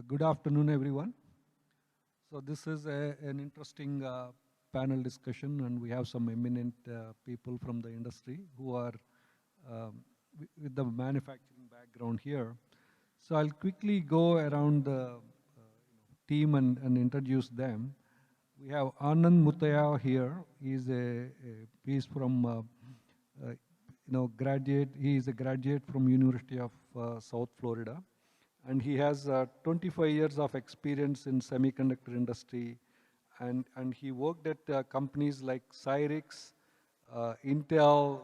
Good afternoon, everyone. So this is an interesting panel discussion, and we have some eminent people from the industry who are with the manufacturing background here. So I'll quickly go around the team and introduce them. We have Anand Mutaya here. He's from graduate. He is a graduate from University of South Florida, and he has 25 years of experience in semiconductor industry, and he worked at companies like Cyrix, Intel,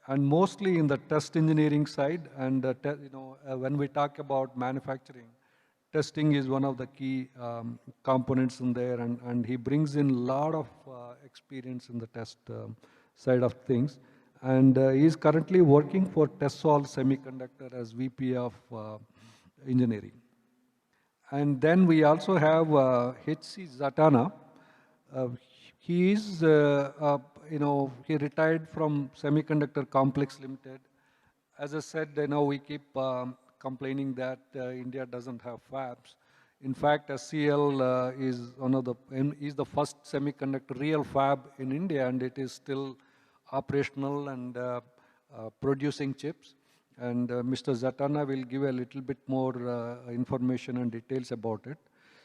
and mostly in the test engineering side. And when we talk about manufacturing, testing is one of the key components in there, and he brings in a lot of experience in the test side of things. And he is currently working for Tessol Semiconductor as VP of engineering. And then we also have H.C. Zatana. Uh, he is, he retired from Semiconductor Complex Limited. As I said, we keep complaining that India doesn't have fabs. In fact, SCL is the first semiconductor real fab in India, and it is still operational and producing chips. And Mr. Zatana will give a little bit more information and details about it.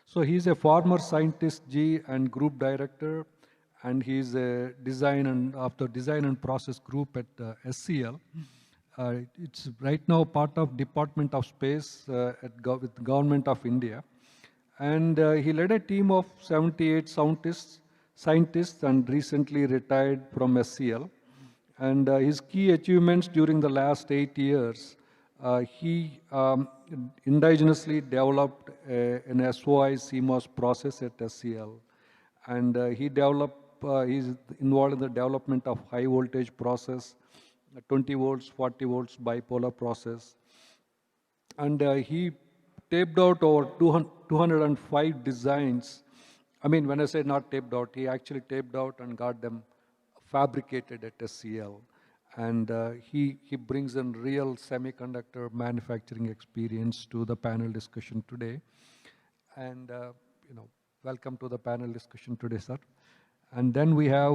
So he's a former scientist G and group director, and he's a of the design and process group at SCL. It's right now part of Department of Space with Government of India. And he led a team of 78 scientists and recently retired from SCL. And his key achievements during the last 8 years, he indigenously developed an SOI CMOS process at SCL. And he's involved in the development of high voltage process, 20 volts, 40 volts bipolar process. And he taped out over 205 designs. I mean, when I say not taped out, he actually taped out and got them fabricated at SCL. And he brings in real semiconductor manufacturing experience to the panel discussion today. And, welcome to the panel discussion today, sir. And then we have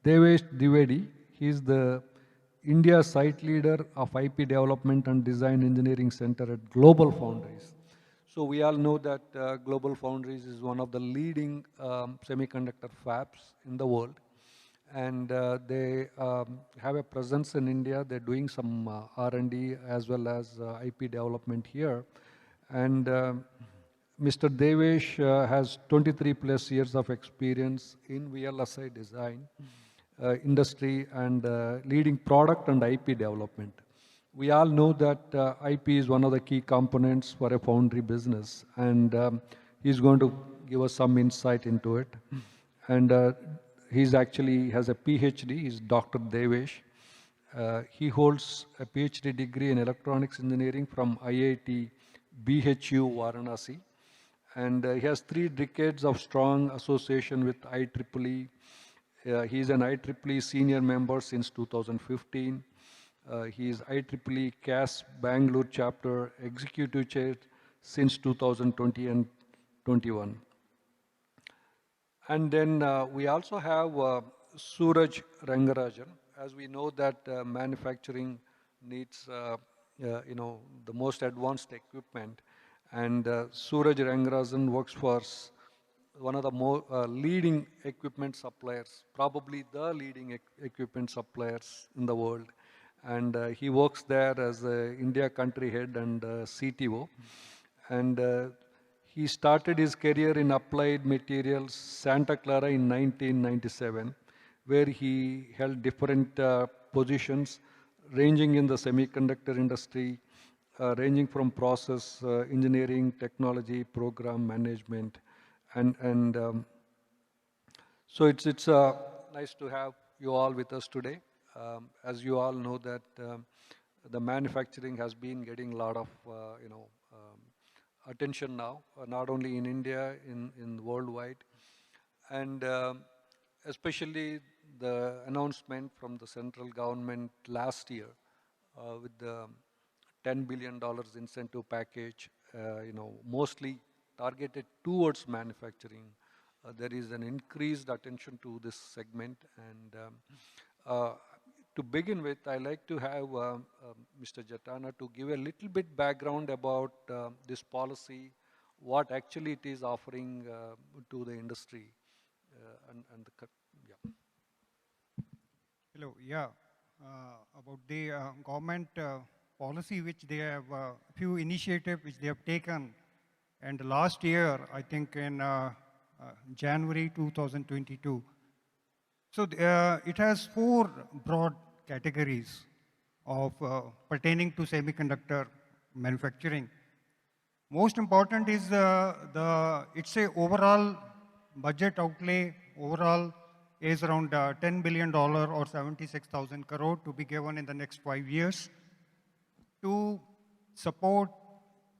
Devesh Dwivedi. He's the India site leader of IP Development and Design Engineering Center at Global Foundries. So we all know that Global Foundries is one of the leading semiconductor fabs in the world. And they have a presence in India. They're doing some R&D as well as IP development here. And Mr. Devesh has 23 plus years of experience in VLSI design, industry, and leading product and IP development. We all know that IP is one of the key components for a foundry business, and he's going to give us some insight into it. And he's actually has a PhD, he's Dr. Devesh. He holds a PhD degree in electronics engineering from IIT BHU Varanasi. And he has 3 decades of strong association with IEEE. He's an IEEE senior member since 2015. He is IEEE CAS Bangalore chapter executive chair since 2020 and 21. And then we also have Suraj Rangarajan. As we know that manufacturing needs, the most advanced equipment. And Suraj Rangarajan works for one of the more leading equipment suppliers, probably the leading equipment suppliers in the world. And he works there as a India country head and CTO. And he started his career in applied materials, Santa Clara in 1997, where he held different positions ranging in the semiconductor industry, ranging from process engineering, technology, program management, and so it's nice to have you all with us today. As you all know that the manufacturing has been getting a lot of attention now, not only in India, in worldwide, and especially the announcement from the central government last year with the $10 billion incentive package, mostly targeted towards manufacturing. There is an increased attention to this segment. And uh, to begin with, I like to have Mr. Jatana to give a little bit background about this policy, what actually it is offering to the industry, and the yeah. Hello, yeah. About the government policy which they have, few initiatives which they have taken. And last year, I think in January 2022, so it has four broad categories of pertaining to semiconductor manufacturing. Most important is it's a overall budget outlay overall is around $10 billion or 76,000 crore to be given in the next 5 years to support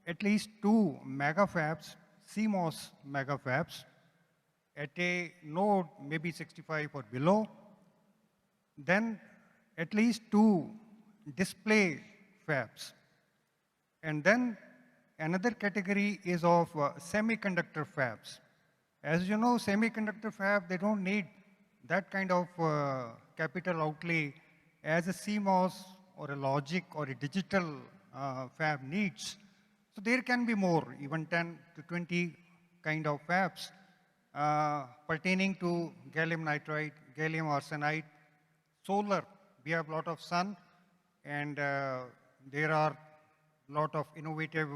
at least two mega fabs, CMOS mega fabs at a node maybe 65 or below. Then at least two display fabs. And then another category is of semiconductor fabs. As you know, semiconductor fab, they don't need that kind of capital outlay as a CMOS or a logic or a digital fab needs. So there can be more, even 10 to 20 kind of fabs pertaining to gallium nitride, gallium arsenide, solar. We have a lot of sun, and there are lot of innovative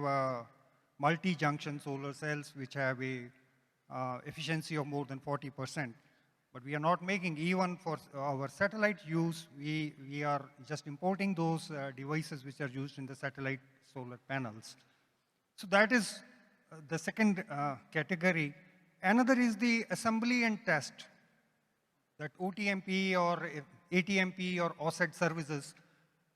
multi-junction solar cells which have a efficiency of more than 40%. But we are not making, even for our satellite use, we are just importing those devices which are used in the satellite solar panels. So that is the second category. Another is the assembly and test, that OTMP or ATMP or OSAT services,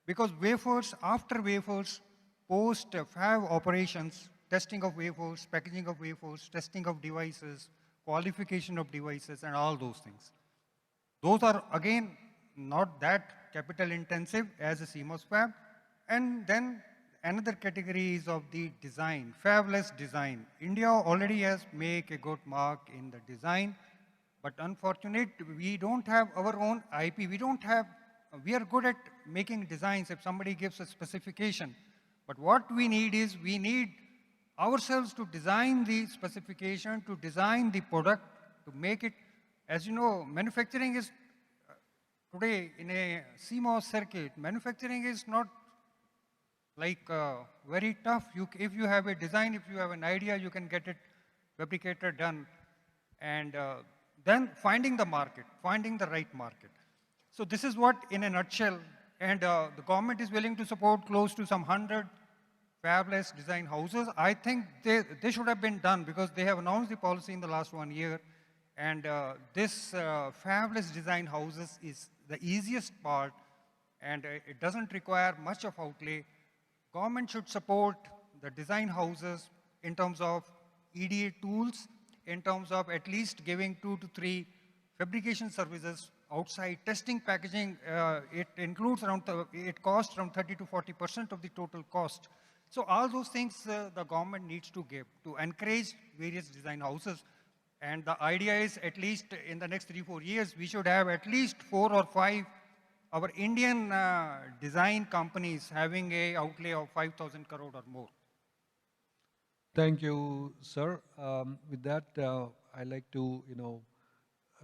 because wafers, after wafers, post fab operations, testing of wafers, packaging of wafers, testing of devices, qualification of devices, and all those things. Those are, again, not that capital intensive as a CMOS fab. And then another category is of the design, fabless design. India already has made a good mark in the design, but unfortunately, we don't have our own IP. We are good at making designs if somebody gives a specification. But what we need is, we need ourselves to design the specification, to design the product, to make it. As you know, manufacturing is, today in a CMOS circuit, manufacturing is not like very tough. If you have a design, if you have an idea, you can get it fabricated, done. And then finding the market, finding the right market. So this is what, in a nutshell, and the government is willing to support close to some 100 fabless design houses. I think they should have been done, because they have announced the policy in the last 1 year. And this fabless design houses is the easiest part, and it doesn't require much of outlay. Government should support the design houses in terms of EDA tools, in terms of at least giving 2 to 3 fabrication services outside. Testing, packaging, it includes around, it costs around 30 to 40% of the total cost. So all those things the government needs to give to encourage various design houses. And the idea is, at least in the next 3-4 years, we should have at least 4 or 5 our Indian design companies having a outlay of 5,000 crore or more. Thank you, sir. With that, I'd like to,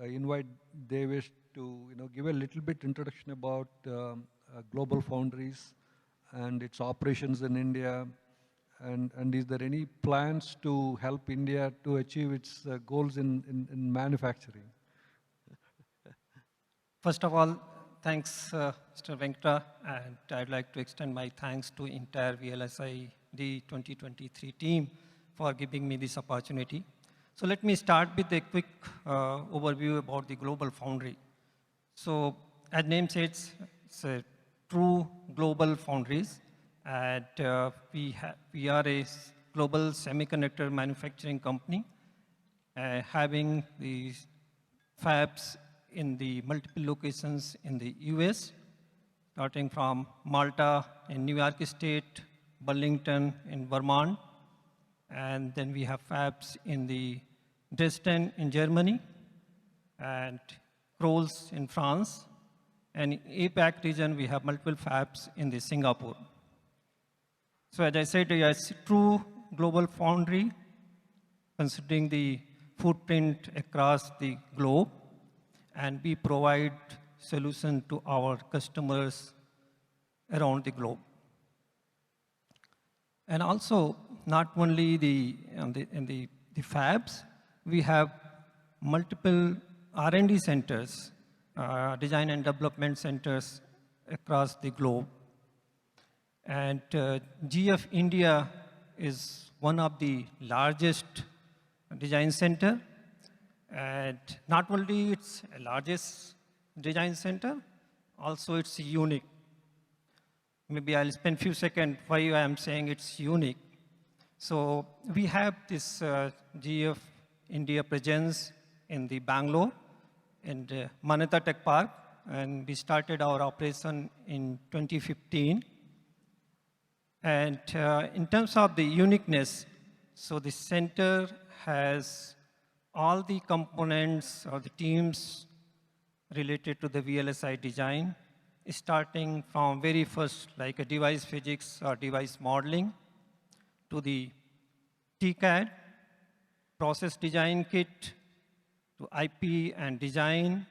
invite Devesh to, give a little bit introduction about Global Foundries and its operations in India. And is there any plans to help India to achieve its goals in manufacturing? First of all, thanks, Mr. Venkata, and I'd like to extend my thanks to entire VLSI the 2023 team for giving me this opportunity. So let me start with a quick overview about the Global Foundry. So as name says, it's a true global foundries, and we are a global semiconductor manufacturing company, having these fabs in the multiple locations in the US, starting from Malta in New York State, Burlington in Vermont, And then we have fabs in the Dresden in Germany, and Crolles in France. And in APAC region, we have multiple fabs in the Singapore. So as I said, it's a true global foundry, considering the footprint across the globe, and we provide solution to our customers around the globe. And also, not only in the fabs, we have multiple R&D centers, design and development centers across the globe. And GF India is one of the largest design center. And not only it's the largest design center, also it's unique. Maybe I'll spend a few seconds why I am saying it's unique. So we have this GF India presence in the Bangalore, in the Manata Tech Park, and we started our operation in 2015. And in terms of the uniqueness, so the center has all the components or the teams related to the VLSI design, starting from very first, like a device physics or device modeling, to the TCAD, process design kit, to IP and design,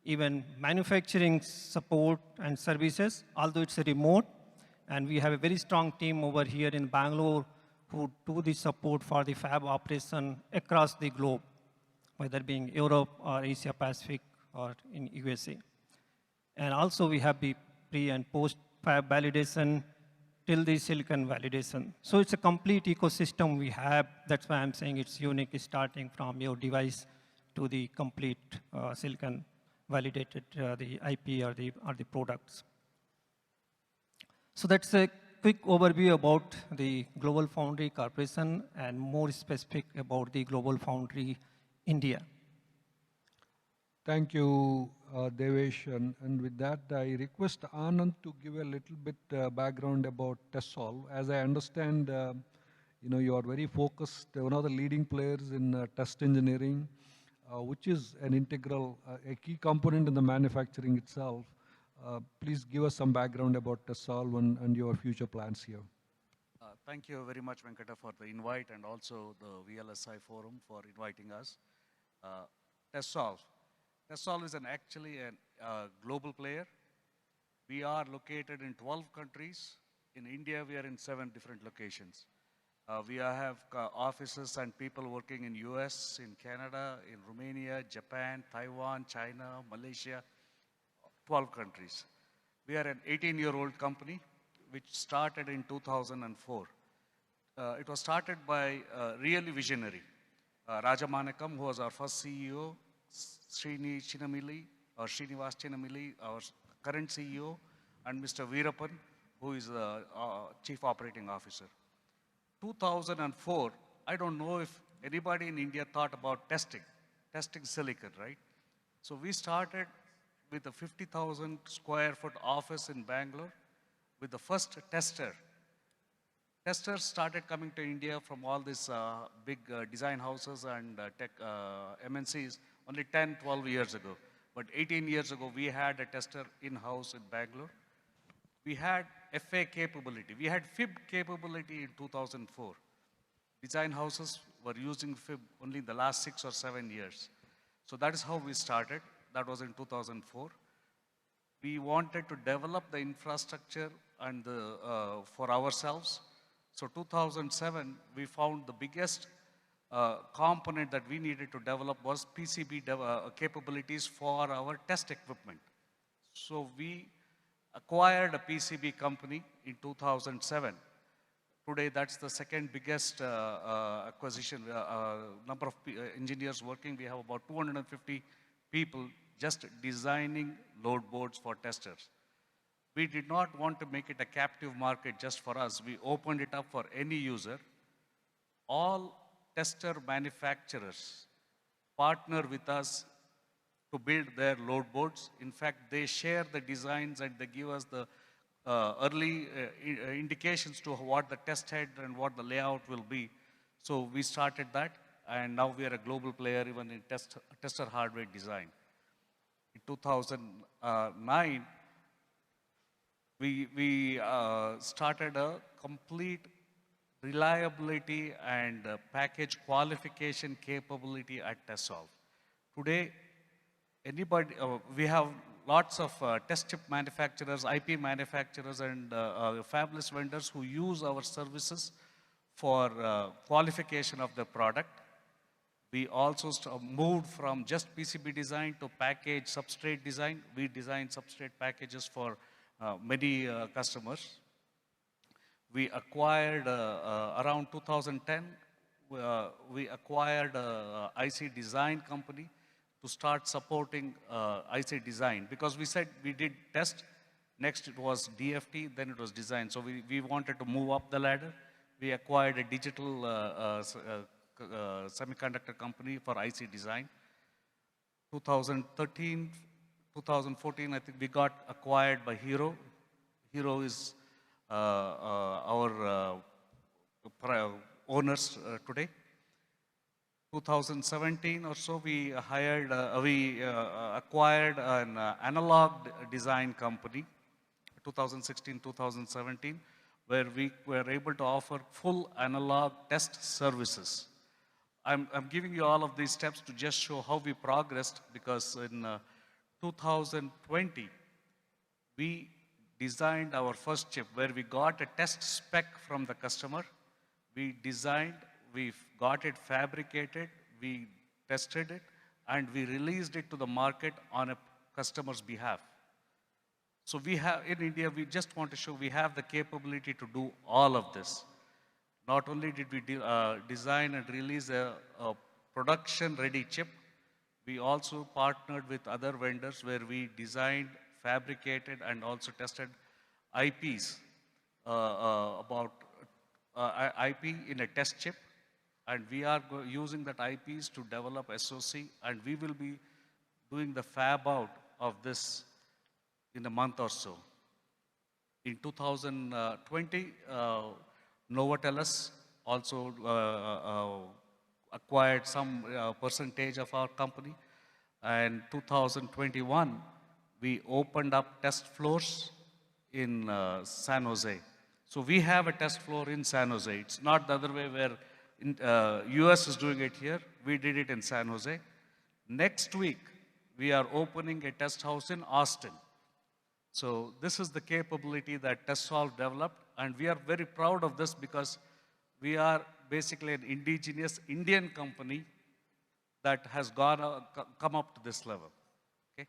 even manufacturing support and services, although it's a remote. And we have a very strong team over here in Bangalore who do the support for the fab operation across the globe, whether being Europe or Asia Pacific or in USA. And also we have the pre and post fab validation till the silicon validation. So it's a complete ecosystem we have. That's why I'm saying it's unique, starting from your device to the complete silicon validated the IP or the products. So that's a quick overview about the Global Foundry Corporation and more specific about the Global Foundry India. Thank you, Devesh. And with that, I request Anand to give a little bit background about TestSolve. As I understand, you are very focused, one of the leading players in test engineering, which is an integral, a key component in the manufacturing itself. Please give us some background about TestSolve and your future plans here. Thank you very much, Venkata, for the invite and also the VLSI Forum for inviting us. TestSolve. TestSolve is actually a global player. We are located in 12 countries. In India, we are in 7 different locations. We have offices and people working in US, in Canada, in Romania, Japan, Taiwan, China, Malaysia, 12 countries. We are an 18-year-old company which started in 2004. It was started by really visionary. Raja Manakam, who was our first CEO, Srinivas Chinnamili, our current CEO, and Mr. Veerapan, who is the Chief Operating Officer. 2004, I don't know if anybody in India thought about testing silicon, right? So we started with a 50,000 square foot office in Bangalore with the first tester. Testers started coming to India from all these big design houses and tech MNCs only 10, 12 years ago. But 18 years ago, we had a tester in-house in Bangalore. We had FA capability. We had FIB capability in 2004. Design houses were using FIB only in the last 6 or 7 years. So that is how we started. That was in 2004. We wanted to develop the infrastructure and for ourselves. So 2007, we found the biggest component that we needed to develop was PCB capabilities for our test equipment. So we acquired a PCB company in 2007. Today, that's the second biggest acquisition. Number of engineers working, we have about 250 people just designing load boards for testers. We did not want to make it a captive market just for us. We opened it up for any user. All tester manufacturers partner with us to build their load boards. In fact, they share the designs and they give us the early indications to what the test head and what the layout will be. So we started that, and now we are a global player even in tester hardware design. In 2009, we started a complete reliability and package qualification capability at TestSolve. Today, we have lots of test chip manufacturers, IP manufacturers, and fabless vendors who use our services for qualification of the product. We also moved from just PCB design to package substrate design. We design substrate packages for many customers. We acquired, around 2010, we acquired a IC design company to start supporting IC design, because we said we did test, next it was DFT, then it was design. So we wanted to move up the ladder. We acquired a digital semiconductor company for IC design. 2013, 2014, I think we got acquired by Hero. Hero is our owners today. 2017 or so, we acquired an analog design company, 2016, 2017, where we were able to offer full analog test services. I'm giving you all of these steps to just show how we progressed, because in 2020, we designed our first chip where we got a test spec from the customer. We designed, we got it fabricated, we tested it, and we released it to the market on a customer's behalf. So we have, in India, we just want to show we have the capability to do all of this. Not only did we design and release a production-ready chip, we also partnered with other vendors where we designed, fabricated, and also tested IPs about IP in a test chip. And we are using that IPs to develop SoC, and we will be doing the fab out of this in a month or so. In 2020, Novatelus also acquired some percentage of our company. And 2021, we opened up test floors in San Jose. So we have a test floor in San Jose. It's not the other way where US is doing it here. We did it in San Jose. Next week, we are opening a test house in Austin. So this is the capability that TestSolve developed, and we are very proud of this because we are basically an indigenous Indian company that has come up to this level. Okay,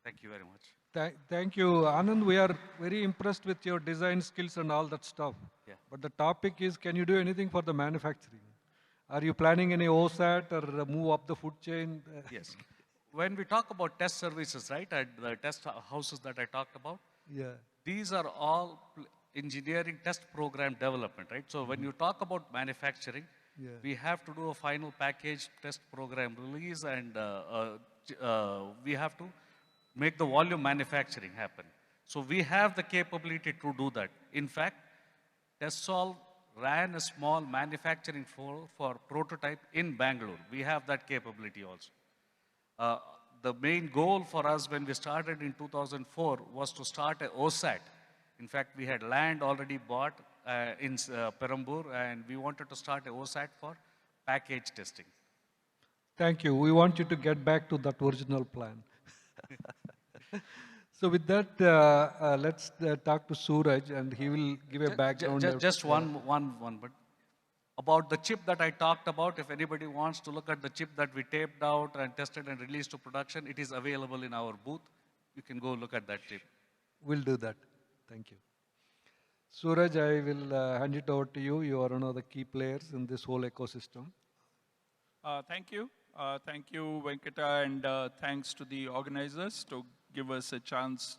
thank you very much. Thank you, Anand. We are very impressed with your design skills and all that stuff. Yeah. But the topic is, can you do anything for the manufacturing? Are you planning any OSAT or move up the food chain? Yes. When we talk about test services, right, at the test houses that I talked about, Yeah. these are all engineering test program development, right? So when you talk about manufacturing, we have to do a final package test program release, and we have to make the volume manufacturing happen. So we have the capability to do that. In fact, TestSolve ran a small manufacturing floor for prototype in Bangalore. We have that capability also. The main goal for us when we started in 2004 was to start a OSAT. In fact, we had land already bought in Perambur, and we wanted to start a OSAT for package testing. Thank you. We want you to get back to that original plan. So with that, let's talk to Suraj, and he will give a background. Just one, but about the chip that I talked about, if anybody wants to look at the chip that we taped out and tested and released to production, it is available in our booth. You can go look at that chip. We'll do that. Thank you. Suraj, I will hand it over to you. You are one of the key players in this whole ecosystem. Thank you. Thank you, Venkata, and thanks to the organizers to give us a chance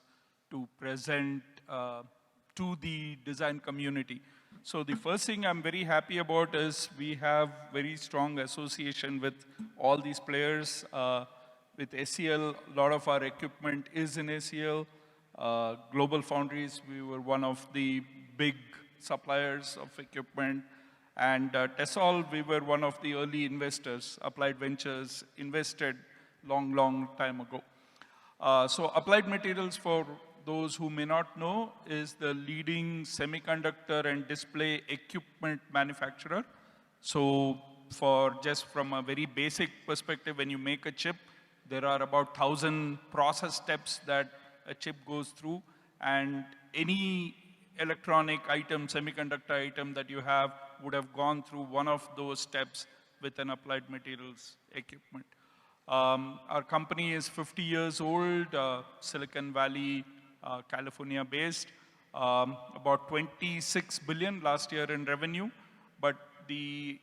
to present to the design community. So the first thing I'm very happy about is we have very strong association with all these players. With ACL, a lot of our equipment is in ACL. Global Foundries, we were one of the big suppliers of equipment. And Tessol, we were one of the early investors. Applied Ventures invested long time ago. So Applied Materials, for those who may not know, is the leading semiconductor and display equipment manufacturer. So just from a very basic perspective, when you make a chip, there are about 1,000 process steps that a chip goes through, and any electronic item, semiconductor item that you have would have gone through one of those steps with an Applied Materials equipment. Our company is 50 years old, Silicon Valley, California based, about 26 billion last year in revenue, but the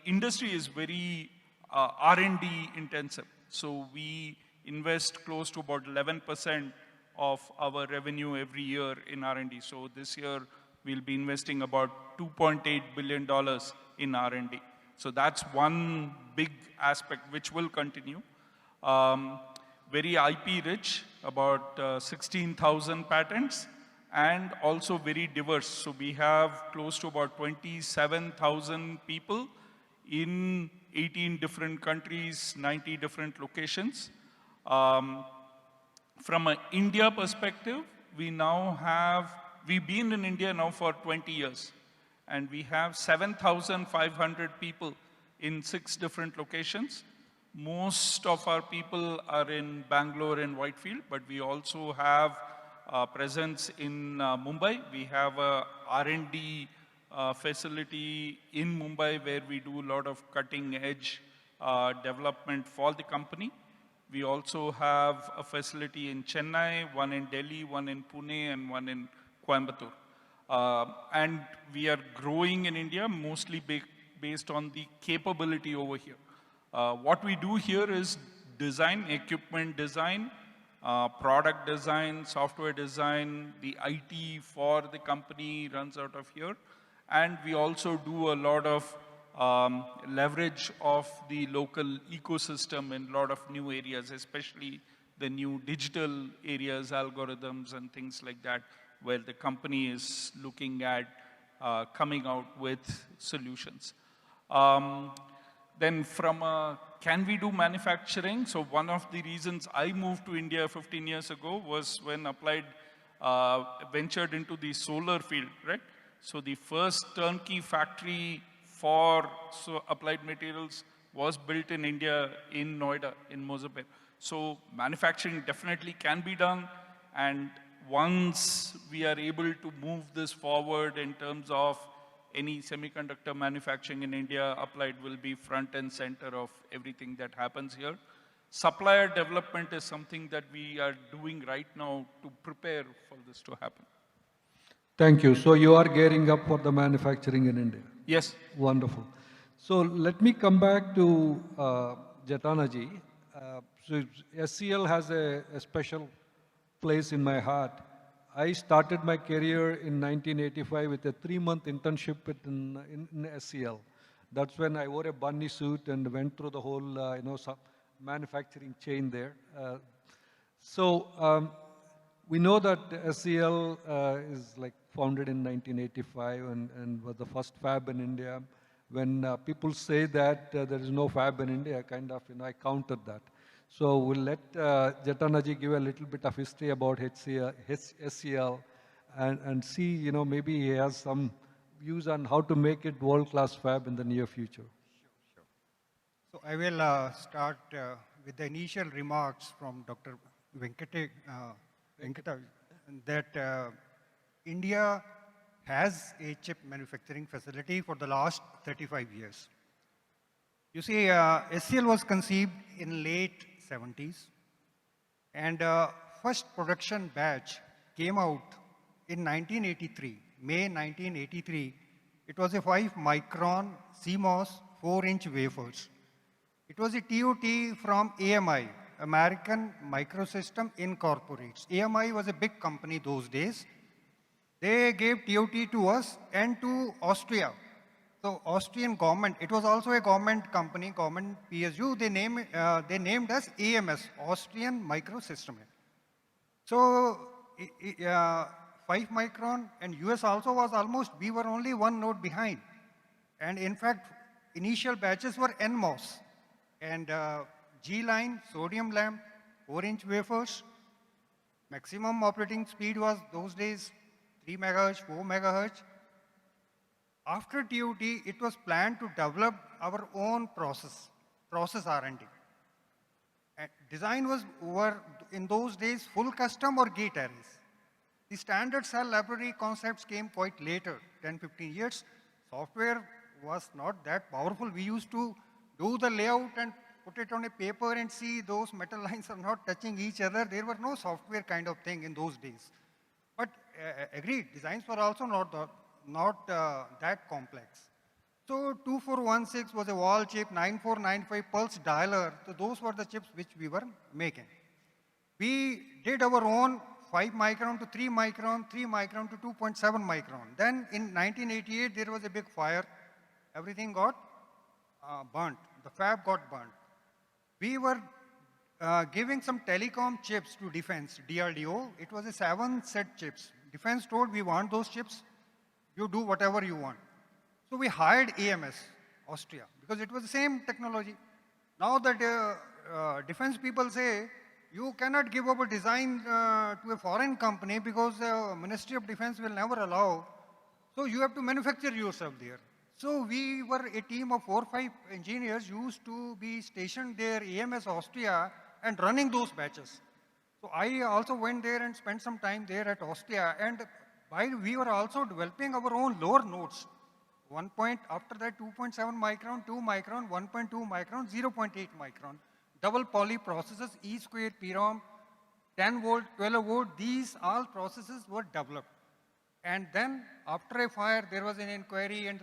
industry is very R&D intensive. So we invest close to about 11% of our revenue every year in R&D. So this year we'll be investing about $2.8 billion in R&D. So that's one big aspect which will continue. Very IP rich, about 16,000 patents, and also very diverse. So we have close to about 27,000 people in 18 different countries, 90 different locations. From an India perspective, we've been in India now for 20 years. And we have 7,500 people in 6 different locations. Most of our people are in Bangalore and Whitefield, but we also have presence in Mumbai. We have a R&D facility in Mumbai where we do a lot of cutting edge development for the company. We also have a facility in Chennai, one in Delhi, one in Pune, and one in Coimbatore. And we are growing in India mostly based on the capability over here. What we do here is design, equipment design, product design, software design. The IT for the company runs out of here. And we also do a lot of leverage of the local ecosystem in a lot of new areas, especially the new digital areas, algorithms and things like that, where the company is looking at coming out with solutions. Then can we do manufacturing? So one of the reasons I moved to India 15 years ago was when Applied ventured into the solar field, right? So the first turnkey factory for Applied Materials was built in India, in Noida, in Mozambique. So manufacturing definitely can be done, and once we are able to move this forward in terms of any semiconductor manufacturing in India, Applied will be front and center of everything that happens here. Supplier development is something that we are doing right now to prepare for this to happen. Thank you. So you are gearing up for the manufacturing in India? Yes. Wonderful. So let me come back to Jatanaji. So SCL has a special place in my heart. I started my career in 1985 with a 3-month internship in SCL. That's when I wore a bunny suit and went through the whole manufacturing chain there. We know that SCL is like founded in 1985 and was the first fab in India. When people say that there is no fab in India, I countered that. So we'll let Jatanaji give a little bit of history about SCL and see, maybe he has some views on how to make it world-class fab in the near future. Sure. So I will start with the initial remarks from Dr. Venkata, that India has a chip manufacturing facility for the last 35 years. You see, SCL was conceived in late 70s, and first production batch came out in 1983, May 1983. It was a 5-micron CMOS 4-inch wafers. It was a TOT from AMI, American Microsystem Incorporated. AMI was a big company those days. They gave TOT to us and to Austria. So Austrian government, it was also a government company, government PSU, they named us AMS, Austrian Microsystem. So 5 micron, and US also was almost, we were only 1 node behind. And in fact, initial batches were NMOS and G-line, sodium lamp, 4-inch wafers. Maximum operating speed was those days 3 megahertz, 4 megahertz. After TOT, it was planned to develop our own process R&D. And design was over, in those days, full custom or gate arrays. The standard cell library concepts came quite later, 10, 15 years. Software was not that powerful. We used to do the layout and put it on a paper and see those metal lines are not touching each other. There were no software kind of thing in those days. But agreed, designs were also not that complex. So 2416 was a wall chip, 9495 pulse dialer. So those were the chips which we were making. We did our own 5 micron to 3 micron, 3 micron to 2.7 micron. Then in 1988, there was a big fire. Everything got burnt. The fab got burnt. We were giving some telecom chips to defense, DRDO. It was a 7-set chips. Defense told, we want those chips. You do whatever you want. So we hired AMS, Austria, because it was the same technology. Now that defense people say, you cannot give up a design to a foreign company because the Ministry of Defense will never allow. So you have to manufacture yourself there. So we were a team of 4 or 5 engineers used to be stationed there, AMS Austria, and running those batches. So I also went there and spent some time there at Austria. And while we were also developing our own lower nodes, after that 2.7 micron, 2 micron, 1.2 micron, 0.8 micron. Double poly processes, E square, PROM, 10 volt, 12 volt, these all processes were developed. And then after a fire, there was an inquiry and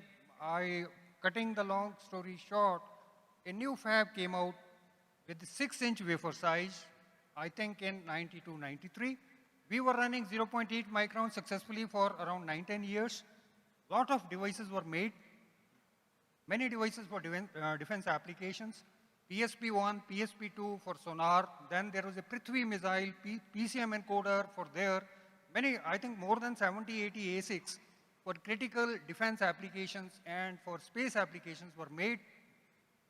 cutting the long story short, a new fab came out with the 6-inch wafer size, I think in 92, 93. We were running 0.8 micron successfully for around 9-10 years. Lot of devices were made, many devices for defense applications. PSP-1, PSP-2 for sonar, then there was a Prithvi missile, PCM encoder for there. Many, I think more than 70, 80 ASICs for critical defense applications and for space applications were made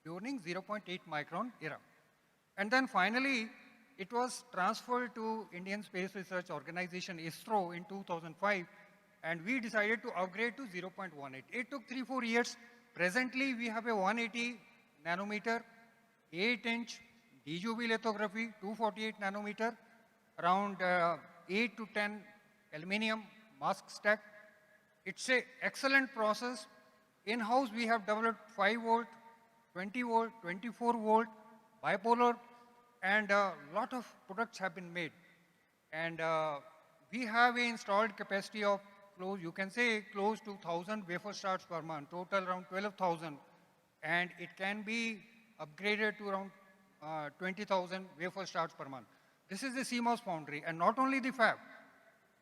during 0.8 micron era. And then finally, it was transferred to Indian Space Research Organization, ISRO, in 2005, and we decided to upgrade to 0.18. It took 3-4 years. Presently, we have a 180 nanometer, 8-inch DUV lithography, 248 nanometer, around 8 to 10 aluminum mask stack. It's an excellent process. In-house, we have developed 5 volt, 20 volt, 24 volt, bipolar, and a lot of products have been made. And we have an installed capacity of you can say close to 1,000 wafer starts per month, total around 12,000. And it can be upgraded to around 20,000 wafer starts per month. This is the CMOS foundry, and not only the fab.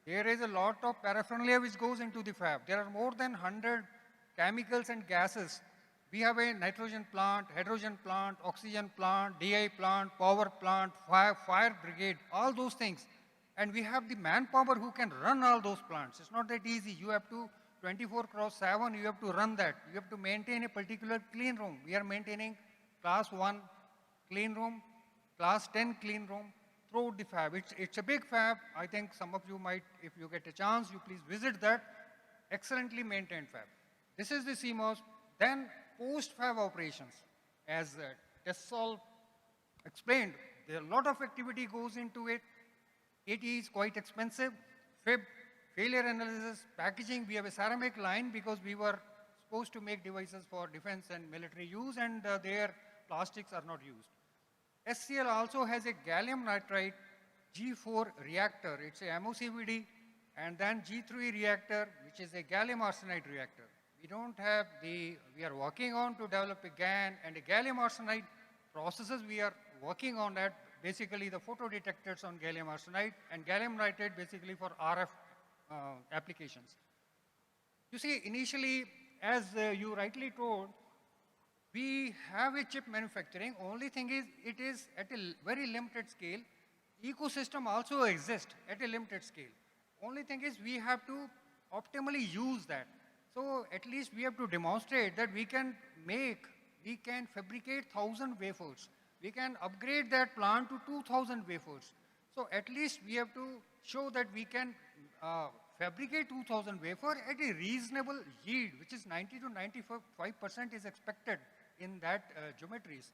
There is a lot of paraphernalia which goes into the fab. There are more than 100 chemicals and gases. We have a nitrogen plant, hydrogen plant, oxygen plant, DI plant, power plant, fire brigade, all those things. And we have the manpower who can run all those plants. It's not that easy. You have to 24/7, you have to run that. You have to maintain a particular clean room. We are maintaining class 1 clean room, class 10 clean room throughout the fab. It's a big fab. I think some of you might, if you get a chance, you please visit that. Excellently maintained fab. This is the CMOS. Then post-fab operations. As Tessol explained, there a lot of activity goes into it. It is quite expensive. Fib, failure analysis, packaging. We have a ceramic line because we were supposed to make devices for defense and military use, and their plastics are not used. SCL also has a gallium nitride G4 reactor. It's a MOCVD, and then G3 reactor, which is a gallium arsenide reactor. We don't have we are working on to develop a GaN and a gallium arsenide processes. We are working on that, basically the photodetectors on gallium arsenide, and gallium nitride basically for RF applications. You see, initially, as you rightly told, we have a chip manufacturing. Only thing is, it is at a very limited scale. Ecosystem also exists at a limited scale. Only thing is, we have to optimally use that. So at least we have to demonstrate that we can fabricate 1,000 wafers. We can upgrade that plant to 2,000 wafers. So at least we have to show that we can fabricate 2,000 wafer at a reasonable yield, which is 90 to 95% is expected in that geometries.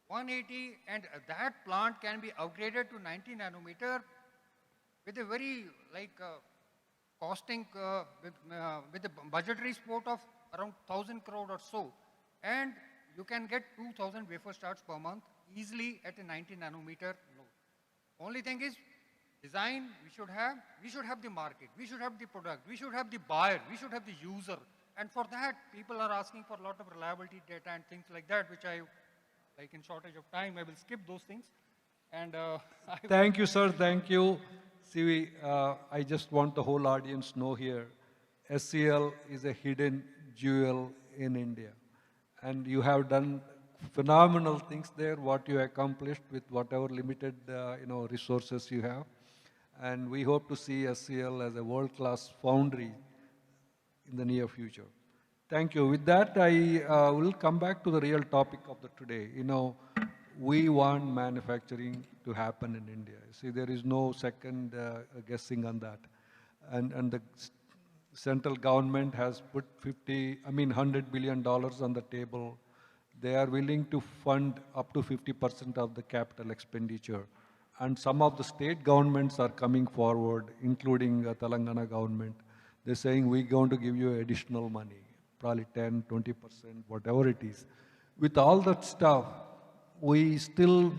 180, and that plant can be upgraded to 90 nanometer with a very costing with a budgetary support of around 1,000 crore or so, and you can get 2,000 wafer starts per month easily at a 90 nanometer node. Only thing is design. We should have the market, we should have the product, we should have the buyer, we should have the user, and for that people are asking for a lot of reliability data and things like that, which I like in shortage of time I will skip those things. And Thank you, sir. Thank you. See, I just want the whole audience know here, SCL is a hidden jewel in India. And you have done phenomenal things there, what you accomplished with whatever limited resources you have. And we hope to see SCL as a world-class foundry in the near future. Thank you. With that, I will come back to the real topic of the today. We want manufacturing to happen in India. See, there is no second guessing on that. And the central government has put $100 billion on the table. They are willing to fund up to 50% of the capital expenditure. And some of the state governments are coming forward, including Telangana government. They're saying, we're going to give you additional money, probably 10, 20%, whatever it is. With all that stuff, we still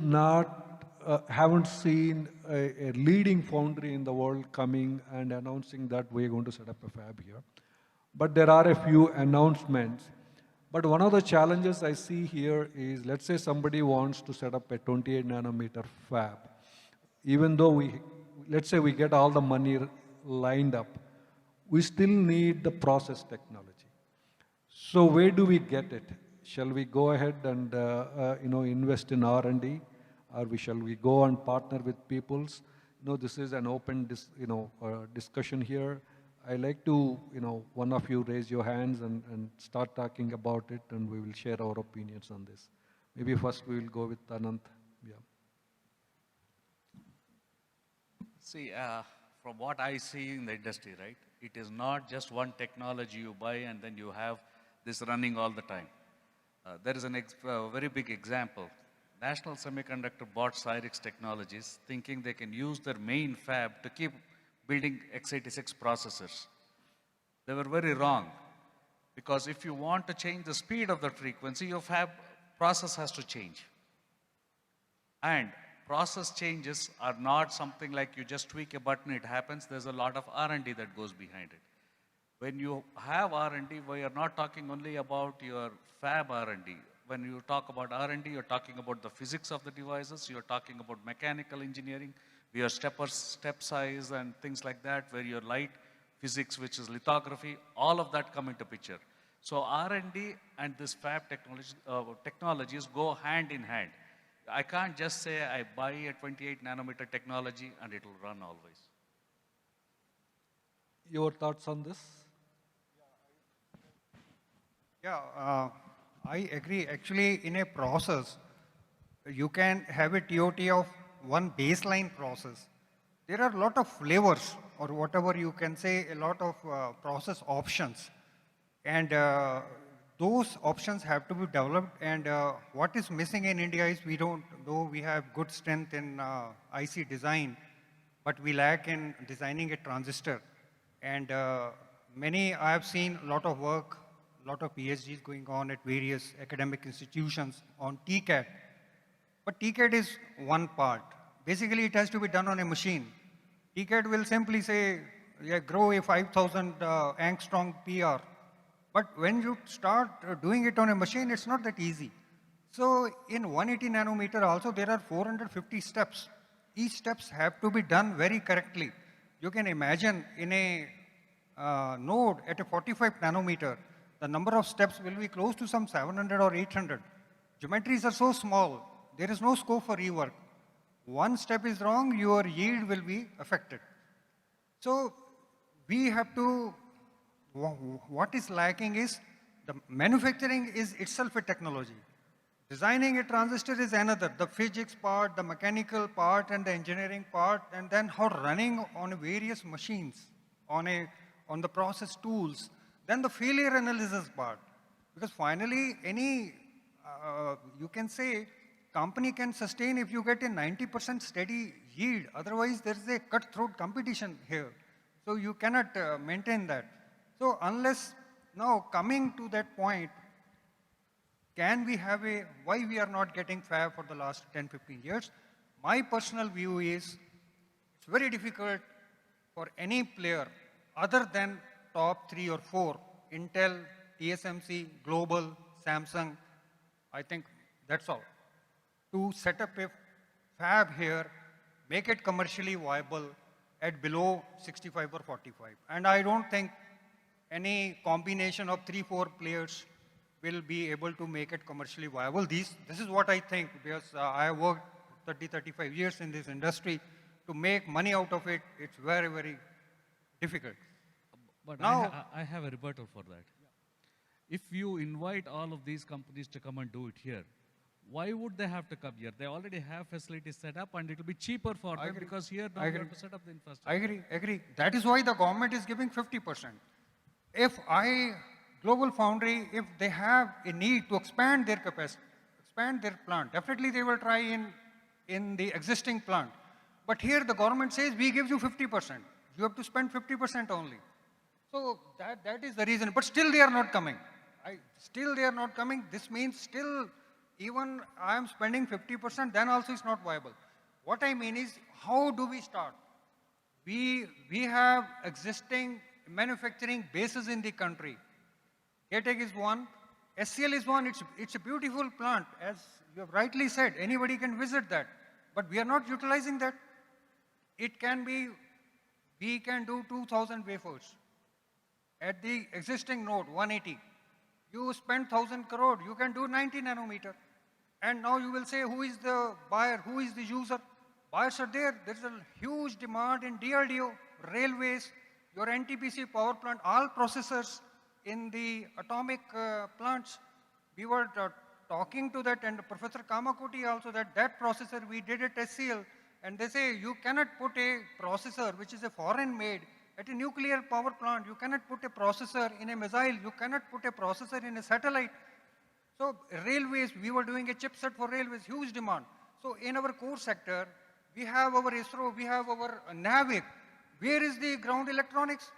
haven't seen a leading foundry in the world coming and announcing that we're going to set up a fab here. But there are a few announcements. But one of the challenges I see here is, let's say somebody wants to set up a 28 nanometer fab. Even though let's say we get all the money lined up, we still need the process technology. So where do we get it? Shall we go ahead and invest in R&D, or shall we go and partner with peoples? This is an open discussion here. I like to one of you raise your hands and start talking about it, and we will share our opinions on this. Maybe first we will go with Anant. Yeah. See, from what I see in the industry, right, it is not just one technology you buy and then you have this running all the time. There is a very big example. National Semiconductor bought Cyrix Technologies thinking they can use their main fab to keep building x86 processors. They were very wrong, because if you want to change the speed of the frequency, your fab process has to change. And process changes are not something like you just tweak a button, it happens. There's a lot of R&D that goes behind it. When you have R&D, we are not talking only about your fab R&D. When you talk about R&D, you're talking about the physics of the devices, you're talking about mechanical engineering, your step size and things like that, where your light physics, which is lithography, all of that come into picture. So R&D and this fab technologies go hand in hand. I can't just say I buy a 28 nanometer technology and it will run always. Your thoughts on this? Yeah, I agree. Actually, in a process, you can have a TOT of one baseline process. There are a lot of flavors, or whatever you can say, a lot of process options. And those options have to be developed. And what is missing in India is we have good strength in IC design, but we lack in designing a transistor. And I have seen a lot of work, a lot of PhDs going on at various academic institutions on TCAD. But TCAD is one part. Basically, it has to be done on a machine. TCAD will simply say, yeah, grow a 5,000 angstrom PR. But when you start doing it on a machine, it's not that easy. So in 180 nanometer also, there are 450 steps. Each steps have to be done very correctly. You can imagine in a node at a 45 nanometer, the number of steps will be close to some 700 or 800. Geometries are so small, there is no scope for rework. One step is wrong, your yield will be affected. So we have to what is lacking is the manufacturing is itself a technology. Designing a transistor is another, the physics part, the mechanical part, and the engineering part, and then how running on various machines, on the process tools, then the failure analysis part. Because finally, you can say, company can sustain if you get a 90% steady yield. Otherwise, there is a cutthroat competition here. So you cannot maintain that. So unless, now coming to that point, can we have why we are not getting fab for the last 10, 15 years? My personal view is, it's very difficult for any player other than top 3 or 4, Intel, TSMC, Global, Samsung, I think that's all, to set up a fab here, make it commercially viable at below 65 or 45. And I don't think any combination of 3, 4 players will be able to make it commercially viable. This is what I think, because I have worked 30, 35 years in this industry. To make money out of it, it's very, very difficult. But Now, I have a rebuttal for that. If you invite all of these companies to come and do it here, why would they have to come here? They already have facilities set up and it will be cheaper for them because here now you have to set up the infrastructure. I agree. That is why the government is giving 50%. If Global Foundry, if they have a need to expand their capacity, expand their plant, definitely they will try in the existing plant. But here the government says, we give you 50%. You have to spend 50% only. So that is the reason. But still they are not coming. Still they are not coming. This means still, even I am spending 50%, then also it's not viable. What I mean is, how do we start? We have existing manufacturing bases in the country. KTEC is one, SCL is one, it's a beautiful plant. As you have rightly said, anybody can visit that. But we are not utilizing that. It can be, we can do 2,000 wafers. At the existing node, 180. You spend 1,000 crore, you can do 90 nanometer. And now you will say, who is the buyer, who is the user? Buyers are there. There's a huge demand in DRDO, railways, your NTPC power plant, all processors in the atomic plants. We were talking to that, and Professor Kamakoti also, that processor, we did at SCL, and they say you cannot put a processor, which is a foreign made, at a nuclear power plant. You cannot put a processor in a missile. You cannot put a processor in a satellite. So railways, we were doing a chipset for railways, huge demand. So in our core sector, we have our ISRO, we have our NAVIC. Where is the ground electronics?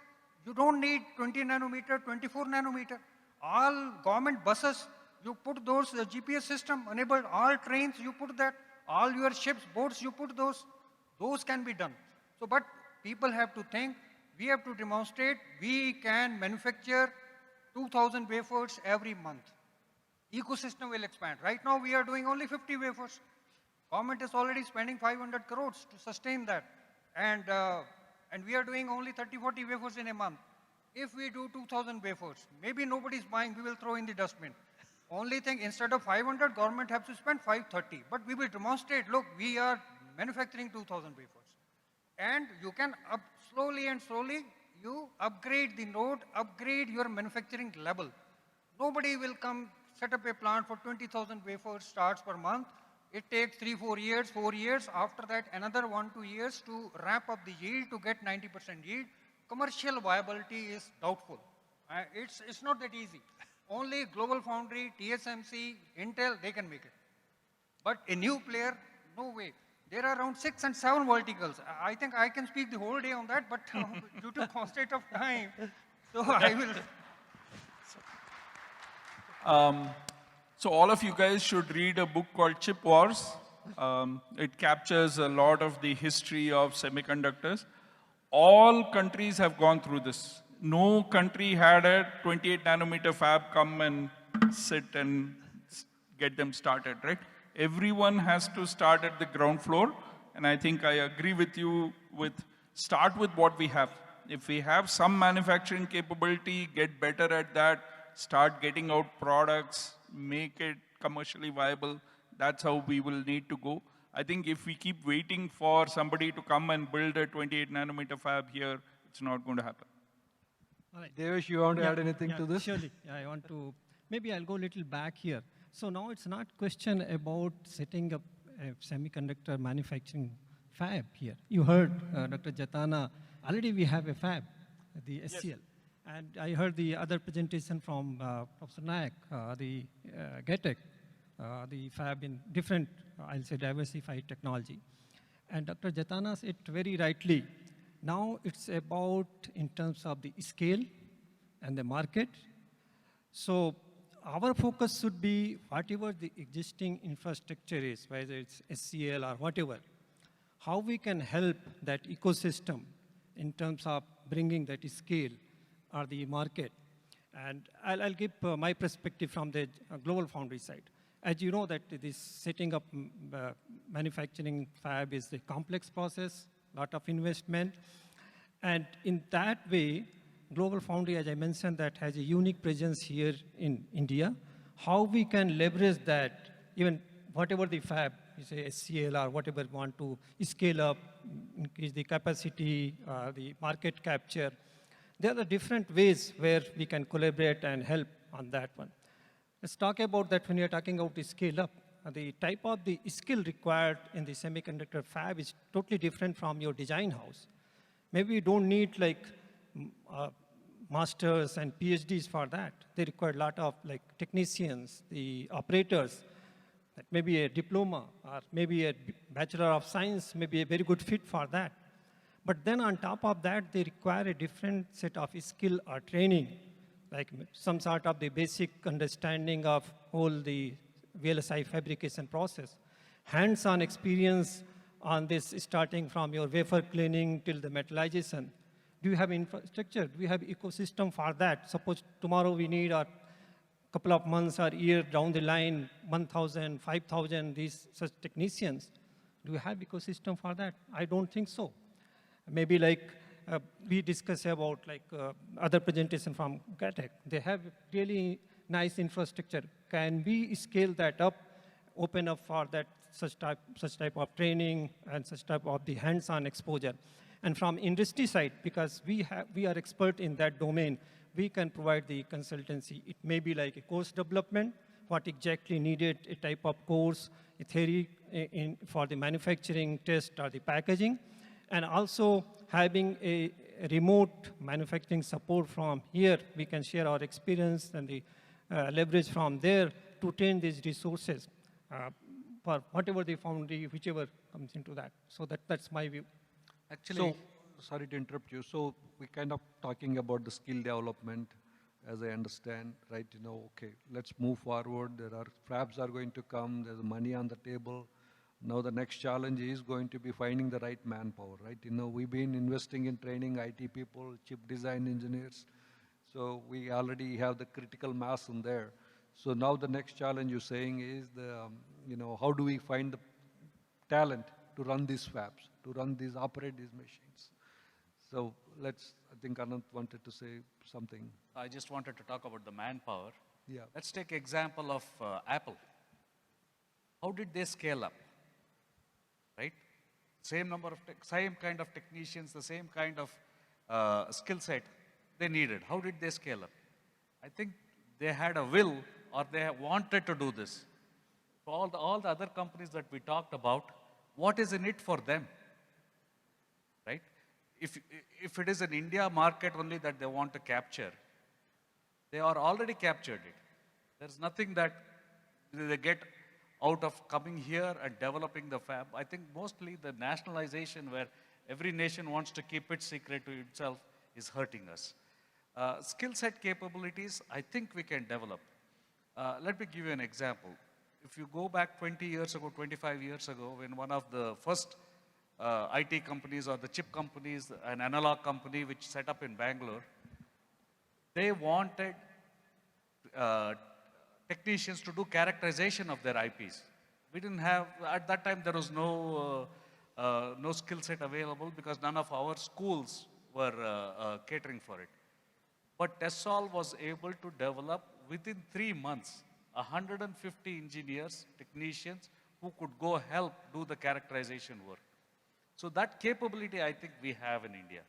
You don't need 20 nanometer, 24 nanometer. All government buses, you put those GPS system enabled, all trains, you put that. All your ships, boats, you put those. Those can be done. So, but people have to think, we have to demonstrate we can manufacture 2,000 wafers every month. Ecosystem will expand. Right now, we are doing only 50 wafers. Government is already spending 500 crores to sustain that. And we are doing only 30, 40 wafers in a month. If we do 2,000 wafers, maybe nobody's buying, we will throw in the dustbin. Only thing, instead of 500, government has to spend 530. But we will demonstrate, look, we are manufacturing 2,000 wafers. And you can slowly and slowly, you upgrade the node, upgrade your manufacturing level. Nobody will come set up a plant for 20,000 wafers starts per month. It takes 3, 4 years, 4 years. After that, another 1, 2 years to ramp up the yield to get 90% yield. Commercial viability is doubtful. It's not that easy. Only Global Foundry, TSMC, Intel, they can make it. But a new player, no way. There are around 6 and 7 verticals. I think I can speak the whole day on that, but due to constraint of time, so I will. So all of you guys should read a book called Chip Wars. It captures a lot of the history of semiconductors. All countries have gone through this. No country had a 28 nanometer fab come and sit and get them started, right? Everyone has to start at the ground floor. And I think I agree with you start with what we have. If we have some manufacturing capability, get better at that, start getting out products, make it commercially viable. That's how we will need to go. I think if we keep waiting for somebody to come and build a 28 nanometer fab here, it's not going to happen. All right. Devesh, you want to add anything yeah, to this? Surely, yeah, I want to, maybe I'll go a little back here. So now it's not question about setting up a semiconductor manufacturing fab here. You heard Dr. Jatana, already we have a fab, the SCL. And I heard the other presentation from Professor Nayak, the GETEC, the fab in different, I'll say, diversified technology. And Dr. Jatana said very rightly, now it's about in terms of the scale and the market. So our focus should be whatever the existing infrastructure is, whether it's SCL or whatever, how we can help that ecosystem in terms of bringing that scale or the market. And I'll give my perspective from the global foundry side. As you know that this setting up manufacturing fab is a complex process, lot of investment. And in that way, Global Foundry, as I mentioned, that has a unique presence here in India. How we can leverage that, even whatever the fab, you say SCL or whatever we want to scale up, increase the capacity, the market capture. There are the different ways where we can collaborate and help on that one. Let's talk about that when you're talking about the scale up. The type of the skill required in the semiconductor fab is totally different from your design house. Maybe you don't need like masters and PhDs for that. They require a lot of like technicians, the operators, that maybe a diploma or maybe a Bachelor of Science may be a very good fit for that. But then on top of that, they require a different set of skill or training, like some sort of the basic understanding of all the VLSI fabrication process. Hands-on experience on this starting from your wafer cleaning till the metallization. Do you have infrastructure? Do we have ecosystem for that? Suppose tomorrow we need a couple of months or year down the line, 1,000, 5,000, these such technicians. Do we have ecosystem for that? I don't think so. Maybe like we discuss about like other presentation from GATEC. They have really nice infrastructure. Can we scale that up, open up for that such type of training and such type of the hands-on exposure? And from industry side, because we are expert in that domain, we can provide the consultancy. It may be like a course development, what exactly needed, a type of course, a theory for the manufacturing test or the packaging, and also having a remote manufacturing support from here. We can share our experience and the leverage from there to train these resources for whatever the foundry, whichever comes into that. So that's my view. Actually, sorry to interrupt you. So we kind of talking about the skill development, as I understand, right? You know, okay, let's move forward. There are fabs are going to come. There's money on the table. Now the next challenge is going to be finding the right manpower, right? You know, we've been investing in training IT people, chip design engineers. So we already have the critical mass in there. So now the next challenge you're saying is you know, how do we find the talent to run these fabs, to operate these machines? So I think Anant wanted to say something. I just wanted to talk about the manpower. Yeah. Let's take example of Apple. How did they scale up? Right? Same kind of technicians, the same kind of skill set they needed. How did they scale up? I think they had a will or they wanted to do this. For all the other companies that we talked about, what is in it for them? Right? If it is an India market only that they want to capture, they are already captured it. There's nothing that they get out of coming here and developing the fab. I think mostly the nationalization where every nation wants to keep it secret to itself is hurting us. Skill set capabilities, I think we can develop. Let me give you an example. If you go back 20 years ago, 25 years ago, when one of the first IT companies or the chip companies, an analog company which set up in Bangalore, they wanted technicians to do characterization of their IPs. We didn't have, at that time there was no skill set available because none of our schools were catering for it. But TESOL was able to develop within 3 months 150 engineers, technicians who could go help do the characterization work. So that capability I think we have in India.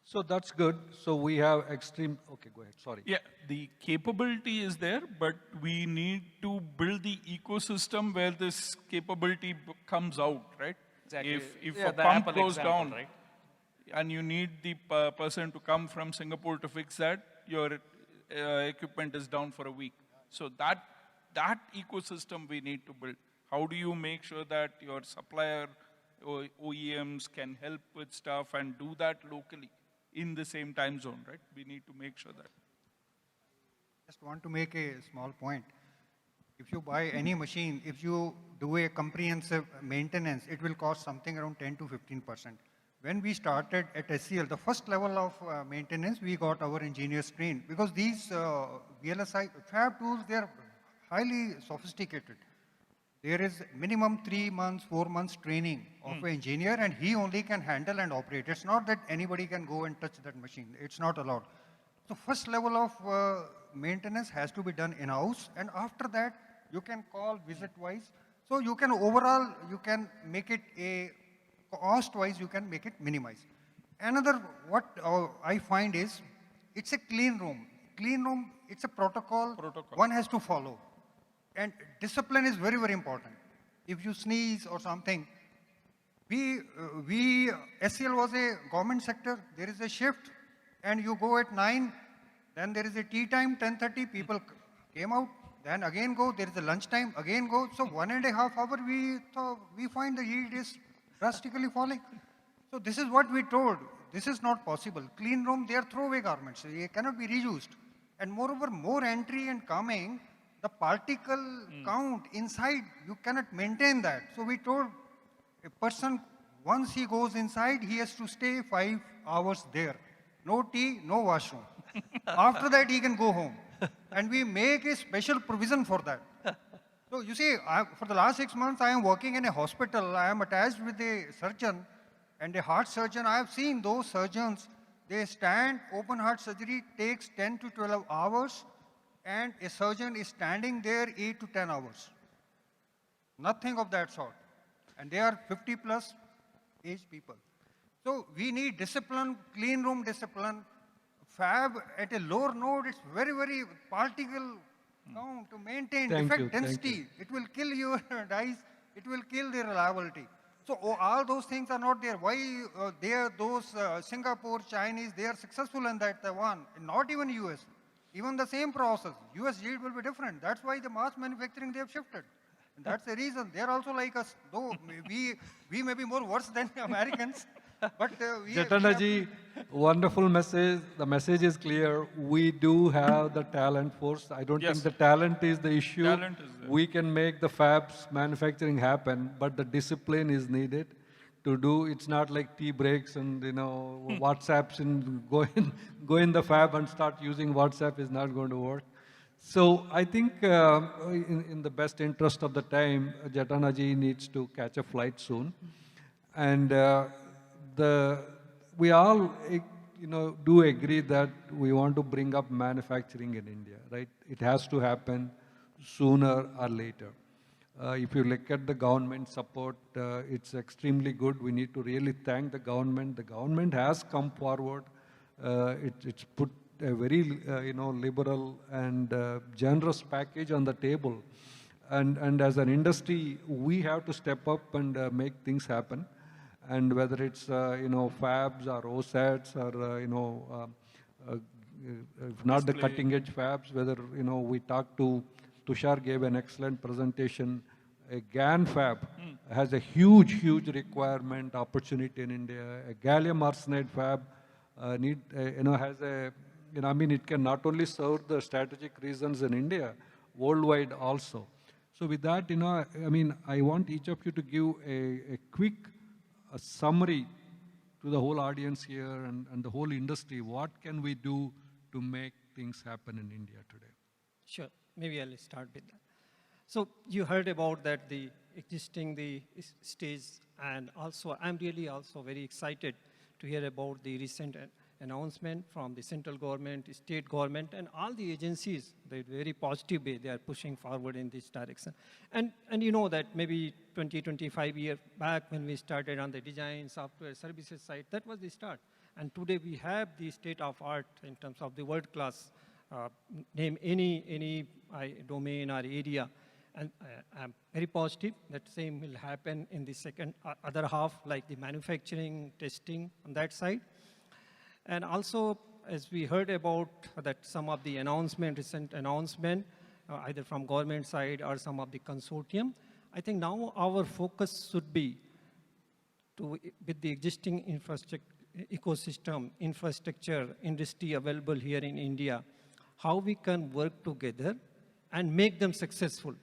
So that's good. So we have extreme, okay, go ahead, sorry. Yeah, the capability is there, but we need to build the ecosystem where this capability comes out, right? Exactly. If Yeah, a the pump Apple goes example, down, right? and you need the person to come from Singapore to fix that, your equipment is down for a week. So that ecosystem we need to build. How do you make sure that your supplier or OEMs can help with stuff and do that locally in the same time zone, right? We need to make sure that. Just want to make a small point. If you buy any machine, if you do a comprehensive maintenance, it will cost something around 10 to 15%. When we started at SCL, the first level of maintenance, we got our engineers trained because these VLSI fab tools, they're highly sophisticated. There is minimum 3 months, 4 months training of an engineer, and he only can handle and operate. It's not that anybody can go and touch that machine. It's not allowed. So first level of maintenance has to be done in-house, and after that, you can call visit-wise. So you can overall, you can make it a cost-wise, you can make it minimize. Another, what I find is, it's a clean room. Clean room, it's a protocol. One has to follow. And discipline is very, very important. If you sneeze or something, SCL was a government sector, there is a shift, and you go at 9, then there is a tea time, 10:30, people came out, then again go, there is a lunch time, again go. So 1.5 hours, we find the yield is drastically falling. So this is what we told. This is not possible. Clean room, they are throwaway garments. They cannot be reused. And moreover, more entry and coming, the particle count inside, you cannot maintain that. So we told a person, once he goes inside, he has to stay 5 hours there. No tea, no washroom. After that, he can go home. And we make a special provision for that. So you see, for the last 6 months, I am working in a hospital. I am attached with a surgeon and a heart surgeon. I have seen those surgeons, they stand, open heart surgery takes 10 to 12 hours, and a surgeon is standing there 8 to 10 hours. Nothing of that sort. And they are 50 plus age people. So we need discipline, clean room discipline. Fab at a lower node, it's very, very particle count to maintain defect density. It will kill your dice, it will kill the reliability. So all those things are not there. Why those Singapore, Chinese, they are successful in that one, not even US. Even the same process, US yield will be different. That's why the mass manufacturing, they have shifted. And that's the reason. They're also like us, though we may be more worse than Americans. But Jatanaji, wonderful message. The message is clear. We do have the talent force. I don't think the talent is the issue. Talent is there. We can make the fabs manufacturing happen, but the discipline is needed to do. It's not like tea breaks and WhatsApps and go in the fab and start using WhatsApp is not going to work. So I think in the best interest of the time, Jatanaji needs to catch a flight soon. And we all do agree that we want to bring up manufacturing in India, right? It has to happen sooner or later. If you look at the government support, it's extremely good. We need to really thank the government. The government has come forward. It's put a very liberal and generous package on the table. And as an industry, we have to step up and make things happen. And whether it's fabs or OSATs or if not the cutting edge fabs, whether we talk to Tushar gave an excellent presentation. A GaN fab has a huge requirement opportunity in India. A gallium arsenide fab has a it can not only serve the strategic reasons in India, worldwide also. So with that, I want each of you to give a quick summary to the whole audience here and the whole industry. What can we do to make things happen in India today? Sure, maybe I'll start with that. So you heard about that, the stage, and also I'm really also very excited to hear about the recent announcement from the central government, state government, and all the agencies. They're very positive way they are pushing forward in this direction. And you know that maybe 20, 25 years back when we started on the design, software, services side, that was the start. And today we have the state of art in terms of the world class, name any domain or area. And I'm very positive that same will happen in the second, other half, like the manufacturing, testing on that side. And also, as we heard about that some of the recent announcement, either from government side or some of the consortium, I think now our focus should be to, with the existing ecosystem, infrastructure, industry available here in India, how we can work together and make them successful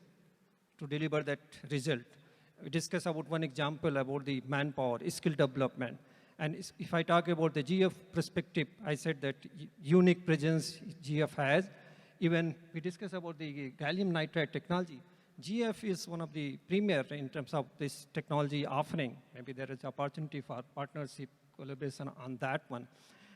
to deliver that result. We discussed about one example about the manpower, skill development. And if I talk about the GF perspective, I said that unique presence GF has. Even we discussed about the gallium nitride technology. GF is one of the premier in terms of this technology offering. Maybe there is opportunity for partnership, collaboration on that one.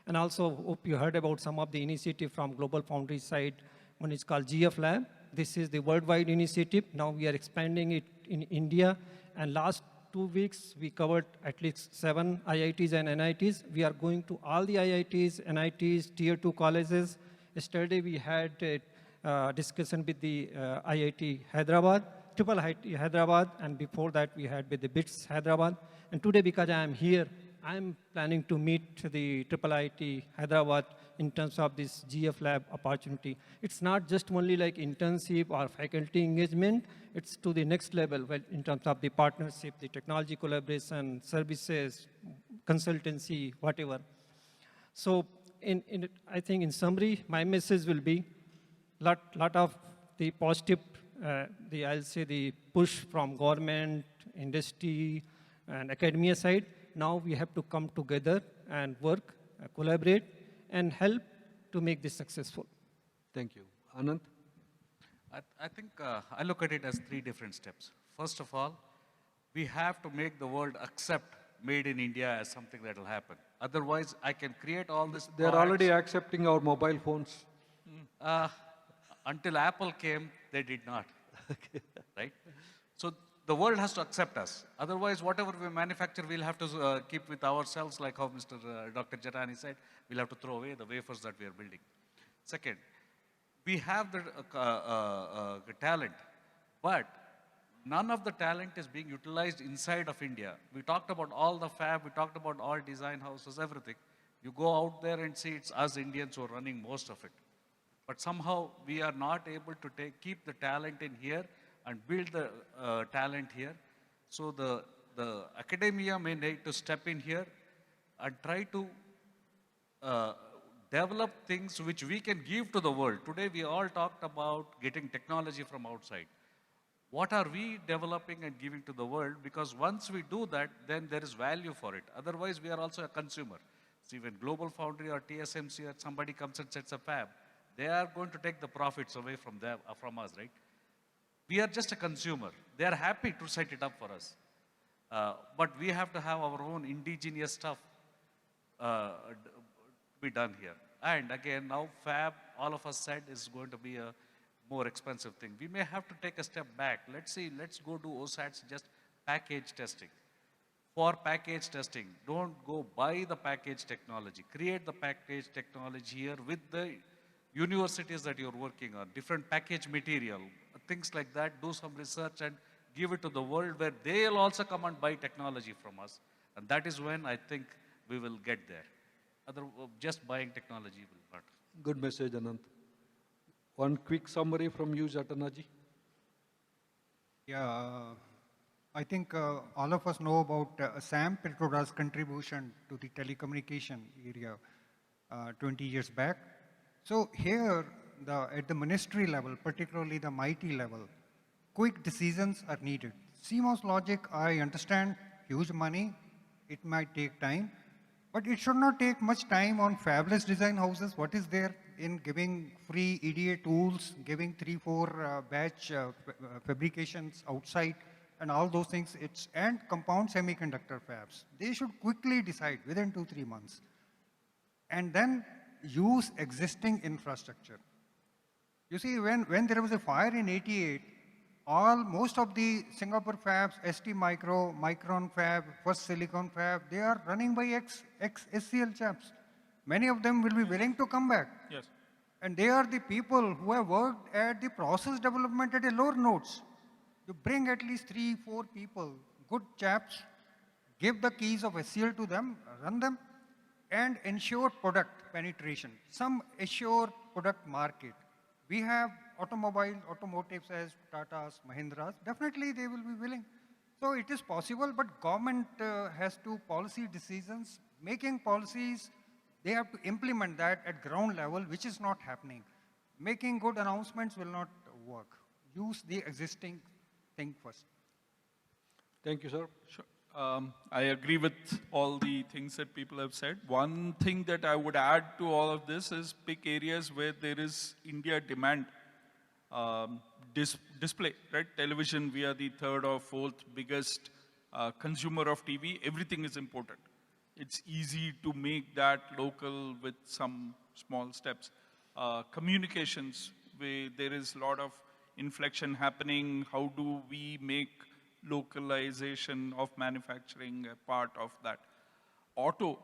And also, hope you heard about some of the initiative from Global Foundry side. One is called GF Lab. This is the worldwide initiative. Now we are expanding it in India. And last 2 weeks, we covered at least 7 IITs and NITs. We are going to all the IITs, NITs, tier 2 colleges. Yesterday, we had a discussion with the IIT Hyderabad, Triple IIT Hyderabad, and before that, we had with the BITS Hyderabad. And today, because I am here, I'm planning to meet the Triple IIT Hyderabad in terms of this GF Lab opportunity. It's not just only like internship or faculty engagement, it's to the next level well, in terms of the partnership, the technology collaboration, services, consultancy, whatever. So I think in summary, my message will be lot of the positive, I'll say the push from government, industry, and academia side. Now we have to come together and work, collaborate, and help to make this successful. Thank you. Anand? I think I look at it as 3 different steps. First of all, we have to make the world accept made in India as something that will happen. Otherwise, I can create all this. They're already accepting our mobile phones. Until Apple came, they did not. Right? So the world has to accept us. Otherwise, whatever we manufacture, we'll have to keep with ourselves, like how Dr. Jarani said, we'll have to throw away the wafers that we are building. Second, we have the talent, but none of the talent is being utilized inside of India. We talked about all the fab, we talked about all design houses, everything. You go out there and see it's us Indians who are running most of it. But somehow we are not able to keep the talent in here and build the talent here. So the academia may need to step in here and try to develop things which we can give to the world. Today we all talked about getting technology from outside. What are we developing and giving to the world? Because once we do that, then there is value for it. Otherwise, we are also a consumer. See, when Global Foundry or TSMC or somebody comes and sets a fab, they are going to take the profits away from us, right? We are just a consumer. They are happy to set it up for us. But we have to have our own indigenous stuff be done here. And again, now fab, all of us said, is going to be a more expensive thing. We may have to take a step back. Let's go do OSATs, just package testing. For package testing, don't go buy the package technology. Create the package technology here with the universities that you're working on, different package material, things like that. Do some research and give it to the world where they'll also come and buy technology from us. And that is when I think we will get there. Just buying technology will not. Good message, Anand. One quick summary from you, Jatanaji. Yeah, I think all of us know about Sam Petroda's contribution to the telecommunication area 20 years back. So here, at the ministry level, particularly the MIT level, quick decisions are needed. CMOS logic, I understand, huge money, it might take time, but it should not take much time on fabless design houses. What is there in giving free EDA tools, giving 3-4 batch fabrications outside, and all those things, and compound semiconductor fabs. They should quickly decide within 2-3 months. And then use existing infrastructure. You see, when there was a fire in '88, Most of the Singapore fabs, ST Micro, Micron fab, First Silicon fab, they are running by ex-SCL chaps. Many of them will be willing to come back. Yes. And they are the people who have worked at the process development at a lower nodes. You bring at least 3, 4 people, good chaps, give the keys of SCL to them, run them, and ensure product penetration. Some assure product market. We have automotives as Tata's, Mahindras, definitely they will be willing. So it is possible, but government has to policy decisions, making policies, they have to implement that at ground level, which is not happening. Making good announcements will not work. Use the existing thing first. Thank you, sir. Sure. I agree with all the things that people have said. One thing that I would add to all of this is pick areas where there is India demand. Display, right? Television, we are the 3rd or 4th biggest consumer of TV. Everything is important. It's easy to make that local with some small steps. Communications, where there is a lot of inflection happening. How do we make localization of manufacturing a part of that? Auto,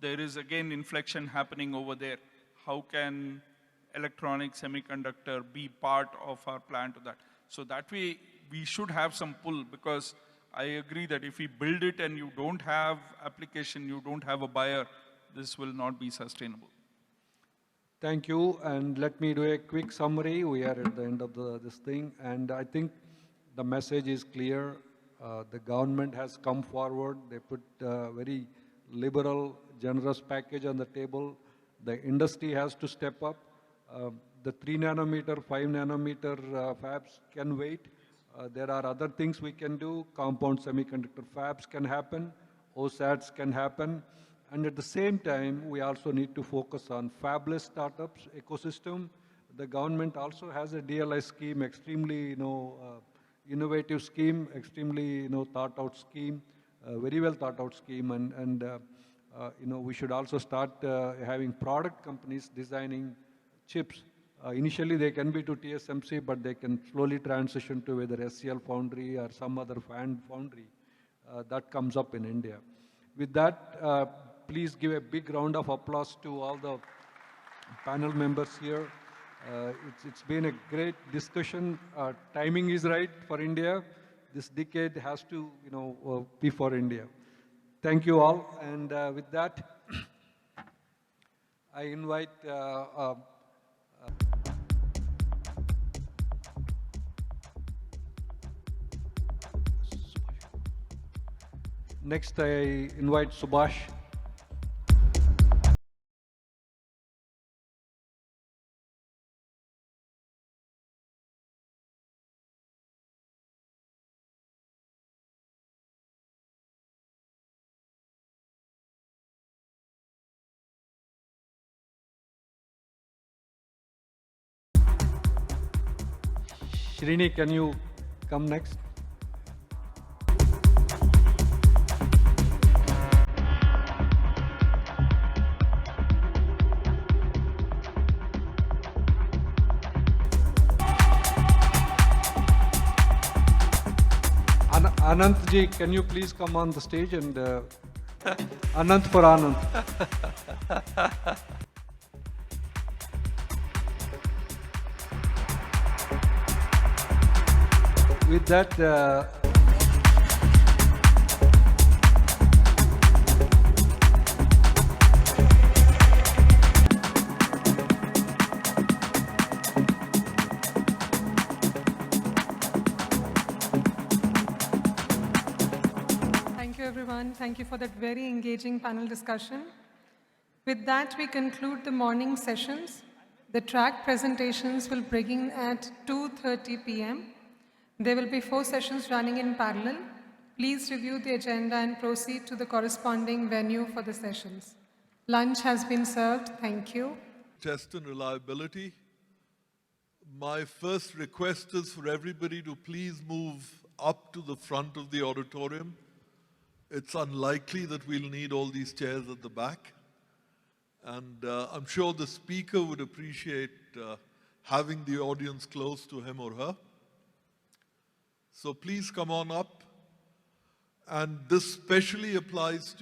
there is again inflection happening over there. How can electronic semiconductor be part of our plan to that? So that way, we should have some pull, because I agree that if we build it and you don't have application, you don't have a buyer, this will not be sustainable. Thank you, and let me do a quick summary. We are at the end of this thing, and I think the message is clear. The government has come forward. They put a very liberal, generous package on the table. The industry has to step up. The 3 nanometer, 5 nanometer fabs can wait. There are other things we can do. Compound semiconductor fabs can happen. OSATs can happen. And at the same time, we also need to focus on fabless startups ecosystem. The government also has a DLI scheme, extremely innovative scheme, extremely thought out scheme, very well thought out scheme. And we should also start having product companies designing chips. Initially, they can be to TSMC, but they can slowly transition to either SCL Foundry or some other foundry that comes up in India. With that, please give a big round of applause to all the panel members here. It's been a great discussion. Timing is right for India. This decade has to be for India. Thank you all. And with that, I invite next, I invite Subhash. Srini, can you come next? Anant ji, can you please come on the stage and Anant for Anant. With that, Thank you, everyone. Thank you for that very engaging panel discussion. With that, we conclude the morning sessions. The track presentations will begin at 2:30 p.m. There will be 4 sessions running in parallel. Please review the agenda and proceed to the corresponding venue for the sessions. Lunch has been served. Thank you. Test and reliability. My first request is for everybody to please move up to the front of the auditorium. It's unlikely that we'll need all these chairs at the back. And I'm sure the speaker would appreciate having the audience close to him or her. So please come on up. And this specially applies